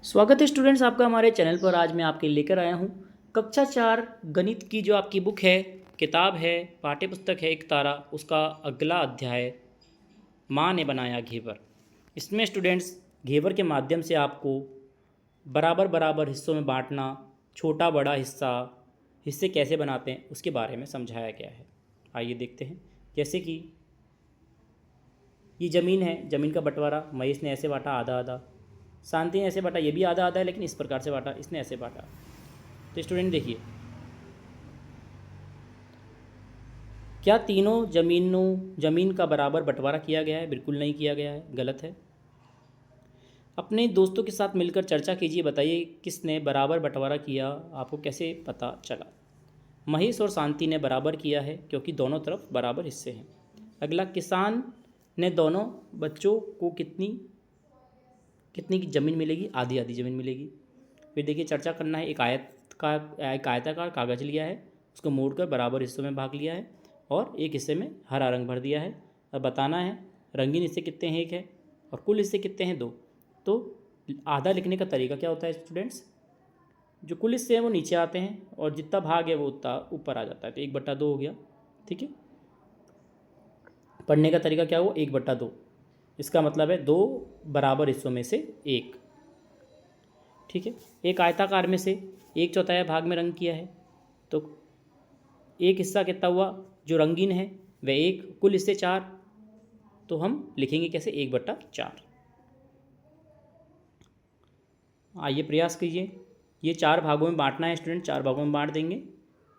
स्वागत है स्टूडेंट्स आपका हमारे चैनल पर। आज मैं आपके लेकर आया हूँ कक्षा 4 गणित की जो आपकी बुक है, किताब है, पाठ्य पुस्तक है एक तारा, उसका अगला अध्याय माँ ने बनाया घेवर। इसमें स्टूडेंट्स घेवर के माध्यम से आपको बराबर बराबर हिस्सों में बांटना, छोटा बड़ा हिस्से कैसे बनाते हैं उसके बारे में समझाया गया है। आइए देखते हैं। जैसे कि ये ज़मीन है, ज़मीन का बंटवारा महेश ने ऐसे बांटा आधा आधा, शांति ने ऐसे बांटा, ये भी आधा आधा है लेकिन इस प्रकार से बांटा, इसने ऐसे बांटा। तो स्टूडेंट देखिए, क्या तीनों ज़मीन का बराबर बंटवारा किया गया है? बिल्कुल नहीं किया गया है, गलत है। अपने दोस्तों के साथ मिलकर चर्चा कीजिए, बताइए किसने बराबर बंटवारा किया, आपको कैसे पता चला? महेश और शांति ने बराबर किया है क्योंकि दोनों तरफ बराबर हिस्से हैं। अगला, किसान ने दोनों बच्चों को कितनी कितनी की ज़मीन मिलेगी? आधी आधी ज़मीन मिलेगी। फिर देखिए, चर्चा करना है। एक आयताकार कागज़ लिया है, उसको मोड़कर बराबर हिस्सों में भाग लिया है और एक हिस्से में हरा रंग भर दिया है। अब बताना है रंगीन हिस्से कितने हैं, एक है, और कुल हिस्से कितने हैं, दो। तो आधा लिखने का तरीका क्या होता है स्टूडेंट्स? जो कुल हिस्से हैं वो नीचे आते हैं और जितना भाग है वो उतना ऊपर आ जाता है। तो 1/2 हो गया, ठीक है। पढ़ने का तरीका क्या हुआ? 1/2। इसका मतलब है 2 बराबर हिस्सों में से एक, ठीक है। एक आयताकार में से 1/4 भाग में रंग किया है, तो एक हिस्सा कितना हुआ जो रंगीन है वह एक, कुल हिस्से 4, तो हम लिखेंगे कैसे? 1/4। आइए प्रयास कीजिए। ये 4 भागों में बांटना है स्टूडेंट, 4 भागों में बांट देंगे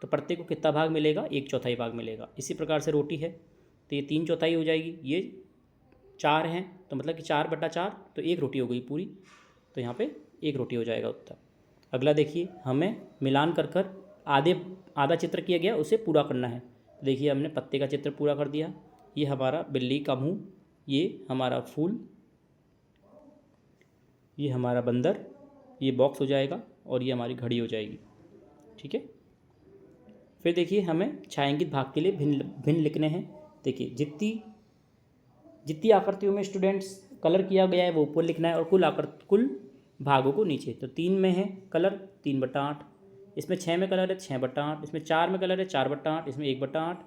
तो प्रत्येक को कितना भाग मिलेगा? 1/4 भाग मिलेगा। इसी प्रकार से रोटी है तो ये 3/4 हो जाएगी। ये 4 हैं तो मतलब कि 4/4, तो एक रोटी हो गई पूरी, तो यहाँ पे एक रोटी हो जाएगा उत्तर। अगला देखिए, हमें मिलान कर आधा चित्र किया गया उसे पूरा करना है। देखिए, हमने पत्ते का चित्र पूरा कर दिया। ये हमारा बिल्ली का मुंह, ये हमारा फूल, ये हमारा बंदर, ये बॉक्स हो जाएगा और ये हमारी घड़ी हो जाएगी, ठीक है। फिर देखिए, हमें छायांकित भाग के लिए भिन्न भिन्न लिखने हैं। देखिए, जितनी जितनी आकृतियों में स्टूडेंट्स कलर किया गया है वो ऊपर लिखना है और कुल भागों को नीचे। तो 3 में है कलर 3/8, इसमें 6 में कलर है 6/8, इसमें 4 में कलर है 4/8, इसमें 1/8,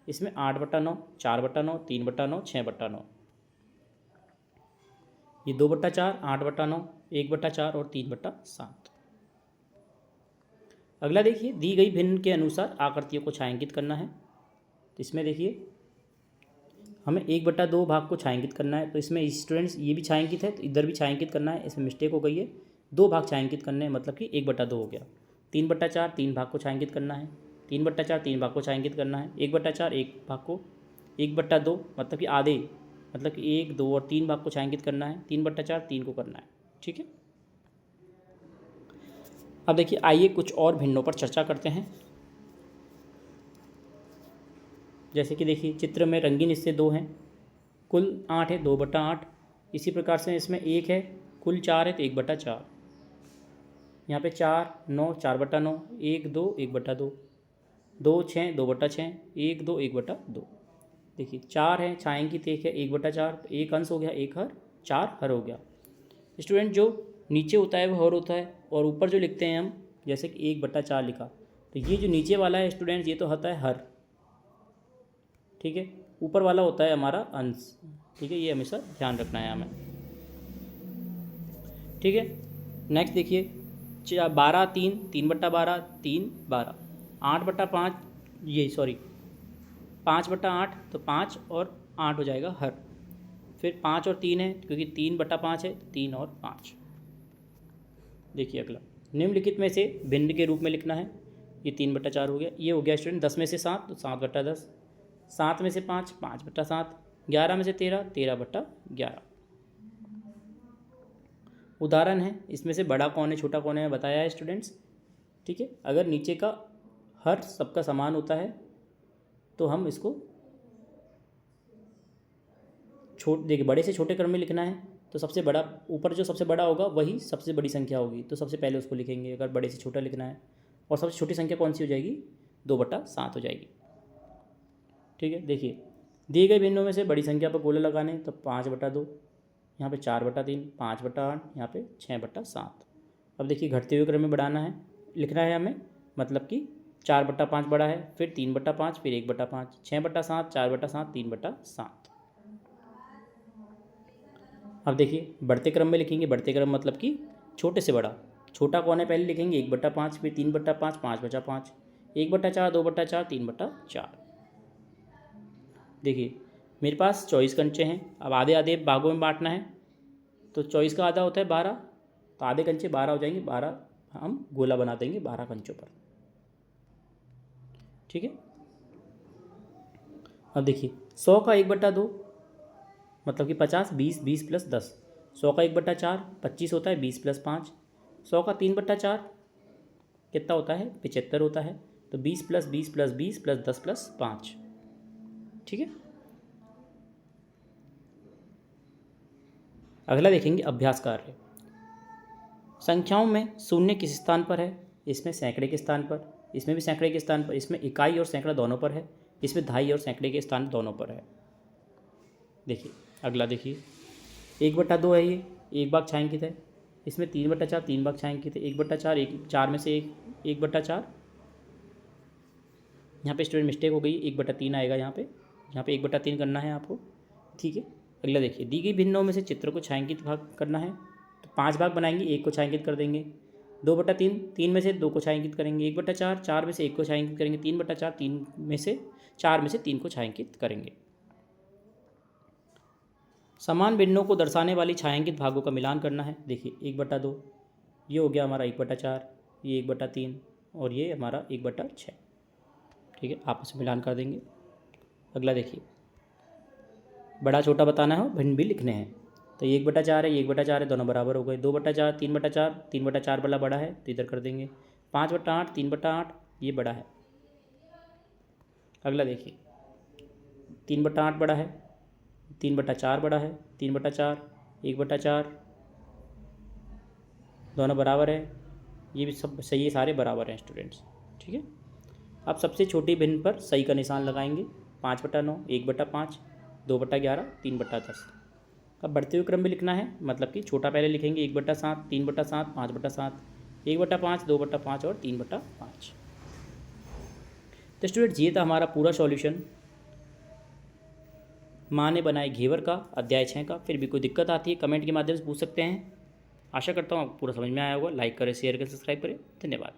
इसमें 8/9, 4/9, 3/9, 6/9। ये 2/4, 8/9, 1/4 और 3/7। अगला देखिए, दी गई भिन्न के अनुसार आकृतियों को छायांकित करना है। तो इसमें देखिए, हमें 1/2 भाग को छायांकित करना है। तो इसमें स्टूडेंट्स ये भी छायांकित है तो इधर भी छायांकित करना है। इसमें मिस्टेक हो गई है, 2 भाग छायांकित करने हैं, मतलब कि 1/2 हो गया। 3/4 3 भाग को छायांकित करना है, 3/4 3 भाग को छायांकित करना है, 1/4 1 भाग को, 1/2 मतलब कि आधे, मतलब कि 1 2 और 3 भाग को छायांकित करना है, 3/4 3 को करना है, ठीक है। अब देखिए, आइए कुछ और भिन्नों पर चर्चा करते हैं। जैसे कि देखिए, चित्र में रंगीन हिस्से 2 हैं, कुल 8 है, 2/8। इसी प्रकार से इसमें 1 है, कुल 4 है तो 1/4। यहाँ पे 4 9, 4/9, 1 2, 1/2, 2 6, 2/6, 1 2, 1/2। देखिए, 4 है, छायांकित 1 है, 1/4, तो एक अंश हो गया, एक हर, 4 हर हो गया। स्टूडेंट, जो नीचे होता है वो हर होता है और ऊपर जो लिखते हैं हम, जैसे कि 1/4 लिखा, तो ये जो नीचे वाला है स्टूडेंट्स ये तो होता है हर, ठीक है। ऊपर वाला होता है हमारा अंश, ठीक है। ये हमेशा ध्यान रखना है हमें, ठीक है। नेक्स्ट देखिए, 12 3, 3/12, 3 12, 8/5, ये सॉरी 5/8, तो 5 और 8 हो जाएगा हर। फिर 5 और 3 है क्योंकि 3/5 है, 3 और 5। देखिए अगला, निम्नलिखित में से भिन्न के रूप में लिखना है। ये 3/4 हो गया। ये हो गया स्टूडेंट 10 में से 7, तो 7/10, 7 में से 5, 5/7, 11 में से 13, 13/11। उदाहरण है, इसमें से बड़ा कौन है छोटा कौन है बताया है स्टूडेंट्स, ठीक है। अगर नीचे का हर सबका समान होता है तो हम इसको देखिए, बड़े से छोटे क्रम में लिखना है तो सबसे बड़ा, ऊपर जो सबसे बड़ा होगा वही सबसे बड़ी संख्या होगी, तो सबसे पहले उसको लिखेंगे अगर बड़े से छोटा लिखना है। और सबसे छोटी संख्या कौन सी हो जाएगी? 2/7 हो जाएगी, ठीक है। देखिए, दिए गए भिन्नों में से बड़ी संख्या पर गोला लगाने, तो 5/2, यहाँ पे 4/3, 5/8, यहाँ पे 6/7। अब देखिए घटते हुए क्रम में बढ़ाना है, लिखना है हमें, मतलब कि 4/5 बड़ा है, फिर 3/5, फिर 1/5, 6/7, 4/7, 3/7। अब देखिए बढ़ते क्रम में लिखेंगे, बढ़ते क्रम मतलब कि छोटे से बड़ा। छोटा कौन है पहले लिखेंगे 1/5, फिर 3/5, 5/5, 1/4, 2/4, 3/4। देखिए मेरे पास 24 कंचे हैं। अब आधे आधे भागों में बांटना है, तो 24 का आधा होता है 12, तो आधे कंचे 12 हो जाएंगे। 12 हम गोला बना देंगे 12 कंचों पर। ठीक है। अब देखिए 100 का 1/2 मतलब कि 50, 20, 20 + 10। 100 का 1/4 25 होता है, 20 + 5। 100 का 3/4 कितना होता है, 75 होता है। तो 20 + 20 + 20 + 10 + 5। ठीक है। अगला देखेंगे अभ्यास कार्य। संख्याओं में शून्य किस स्थान पर है? इसमें सैकड़े के स्थान पर, इसमें भी सैकड़े के स्थान पर, इसमें इकाई और सैकड़ा दोनों पर है, इसमें दहाई और सैकड़े के स्थान दोनों पर है। देखिए अगला देखिए 1/2 है, ये एक भाग छायांकित है। इसमें 3/4 3 भाग छायांकित है। 1/4 4 में से 1/4। यहाँ पे स्टूडेंट मिस्टेक हो गई, 1/3 आएगा यहाँ पे 1/3 करना है आपको। ठीक है। अगला देखिए दी गई भिन्नों में से चित्र को छायांकित भाग करना है, तो 5 भाग बनाएंगे, 1 को छायांकित कर देंगे। 2/3 3 में से 2 को छायांकित करेंगे। 1/4 4 में से 1 को छायांकित करेंगे। 3/4 3 में से 4 में से 3 को छायांकित करेंगे। समान भिन्नों को दर्शाने वाली छायांकित भागों का मिलान करना है। देखिए 1/2 ये हो गया हमारा 1/4, ये 1/3 और ये हमारा 1/6। ठीक है, आपस में मिलान कर देंगे। अगला देखिए बड़ा छोटा बताना है, भिन्न भी लिखने हैं। तो ये 1/4 है, ये 1/4 है, दोनों बराबर हो गए। 2/4 3/4, 3/4 वाला बड़ा है तो इधर कर देंगे। 5/8 3/8 ये बड़ा है। अगला देखिए 3/8 बड़ा है, 3/4 बड़ा है, 3/4 1/4 दोनों बराबर है। ये भी सब सही है, सारे बराबर हैं स्टूडेंट्स। ठीक है। अब सबसे छोटी भिन्न पर सही का निशान लगाएंगे। 5/9 1/5 2/11 3/10। अब बढ़ते हुए क्रम में लिखना है, मतलब कि छोटा पहले लिखेंगे 1/7 3/7 5/7 1/5 2/5 और 3/5। तो स्टूडेंट्स ये था हमारा पूरा सॉल्यूशन माँ ने बनाए घेवर का, अध्याय 6 का। फिर भी कोई दिक्कत आती है कमेंट के माध्यम से पूछ सकते हैं। आशा करता हूँ आपको पूरा समझ में आया होगा। लाइक करें, शेयर करें, सब्सक्राइब करें। धन्यवाद।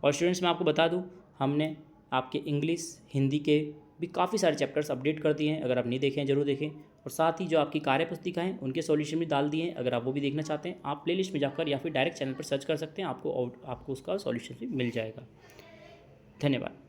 और स्टूडेंट्स मैं आपको बता दूं, हमने आपके इंग्लिश हिंदी के भी काफ़ी सारे चैप्टर्स अपडेट कर दिए हैं। अगर आप नहीं देखें हैं जरूर देखें। और साथ ही जो आपकी कार्य पुस्तिका हैं उनके सॉल्यूशन भी डाल दिए हैं। अगर आप वो भी देखना चाहते हैं आप प्लेलिस्ट में जाकर या फिर डायरेक्ट चैनल पर सर्च कर सकते हैं, आपको उसका सॉल्यूशन भी मिल जाएगा। धन्यवाद।